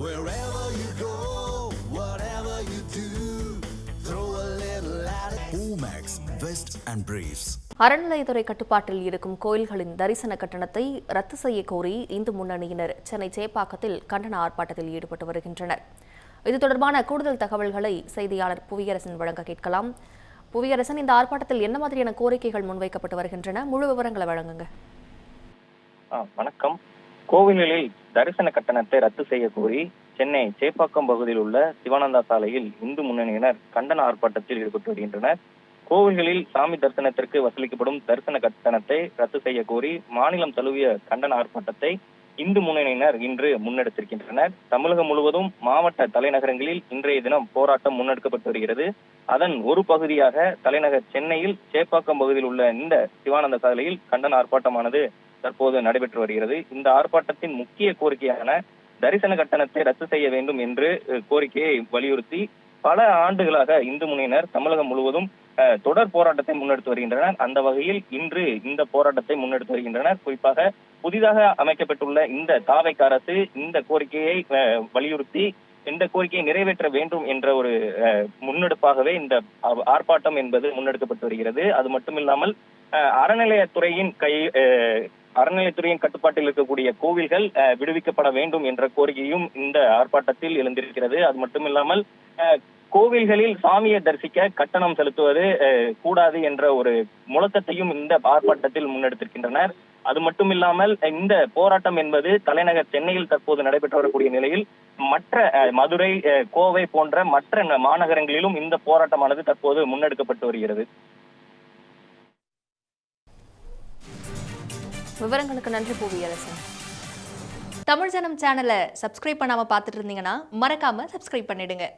Wherever you go, whatever you do, throw a little at it. Omax, Vest and Briefs. அறநிலையத்துறை கட்டுப்பாட்டில் இருக்கும் கோயில்களின் தரிசன கட்டணத்தை ரத்து செய்ய கோரி இந்து முன்னணியினர் சென்னை சேப்பாக்கத்தில் கண்டன ஆர்ப்பாட்டத்தில் ஈடுபட்டு வருகின்றனர். இது தொடர்பான கூடுதல் தகவல்களை செய்தியாளர் புவியரசன் வழங்க கேட்கலாம். புவியரசன், இந்த ஆர்ப்பாட்டத்தில் என்ன மாதிரியான கோரிக்கைகள் முன்வைக்கப்பட்டு வருகின்றன? முழு விவரங்களை வழங்குங்க. வணக்கம். கோவில்களில் தரிசன கட்டணத்தை ரத்து செய்ய கோரி சென்னை சேப்பாக்கம் பகுதியில் உள்ள சிவானந்தா சாலையில் இந்து முன்னணியினர் கண்டன ஆர்ப்பாட்டத்தில் ஈடுபட்டு வருகின்றனர். கோவில்களில் சாமி தரிசனத்திற்கு வசூலிக்கப்படும் தரிசன கட்டணத்தை ரத்து செய்ய கோரி மாநிலம் தழுவிய கண்டன ஆர்ப்பாட்டத்தை இந்து முன்னணியினர் இன்று முன்னெடுத்திருக்கின்றனர். தமிழகம் முழுவதும் மாவட்ட தலைநகரங்களில் இன்றைய தினம் போராட்டம் முன்னெடுக்கப்பட்டு வருகிறது. அதன் ஒரு பகுதியாக தலைநகர் சென்னையில் சேப்பாக்கம் பகுதியில் உள்ள இந்த சிவானந்த சாலையில் கண்டன ஆர்ப்பாட்டமானது தற்போது நடைபெற்று வருகிறது. இந்த ஆர்ப்பாட்டத்தின் முக்கிய கோரிக்கையான தரிசன கட்டணத்தை ரத்து செய்ய வேண்டும் என்று கோரிக்கையை வலியுறுத்தி பல ஆண்டுகளாக இந்து முன்னணியினர் தமிழகம் முழுவதும் தொடர் போராட்டத்தை முன்னெடுத்து வருகின்றனர். அந்த வகையில் இன்று இந்த போராட்டத்தை முன்னெடுத்து வருகின்றனர். குறிப்பாக புதிதாக அமைக்கப்பட்டுள்ள இந்த தாவேக்கா அரசு இந்த கோரிக்கையை வலியுறுத்தி இந்த கோரிக்கையை நிறைவேற்ற வேண்டும் என்ற ஒரு முன்னெடுப்பாகவே இந்த ஆர்ப்பாட்டம் என்பது முன்னெடுக்கப்பட்டு வருகிறது. அது மட்டுமில்லாமல் அறநிலையத்துறையின் கட்டுப்பாட்டில் இருக்கக்கூடிய கோவில்கள் விடுவிக்கப்பட வேண்டும் என்ற கோரிக்கையும் இந்த ஆர்ப்பாட்டத்தில் எழுந்திருக்கிறது. அது மட்டுமில்லாமல் கோவில்களில் சாமியை தரிசிக்க கட்டணம் செலுத்துவது கூடாது என்ற ஒரு முழக்கத்தையும் இந்த ஆர்ப்பாட்டத்தில் முன்னெடுத்திருக்கின்றனர். அது மட்டுமில்லாமல் இந்த போராட்டம் என்பது தலைநகர் சென்னையில் தற்போது நடைபெற்று வரக்கூடிய நிலையில் மற்ற மதுரை, கோவை போன்ற மற்ற மாநகரங்களிலும் இந்த போராட்டமானது தற்போது முன்னெடுக்கப்பட்டு வருகிறது. விவரங்களுக்கு நன்றி புவியரசன். தமிழ் ஜனம் சேனலை சப்ஸ்கிரைப் பண்ணாம பார்த்துட்டு இருந்தீங்கன்னா மறக்காம சப்ஸ்கிரைப் பண்ணிடுங்க.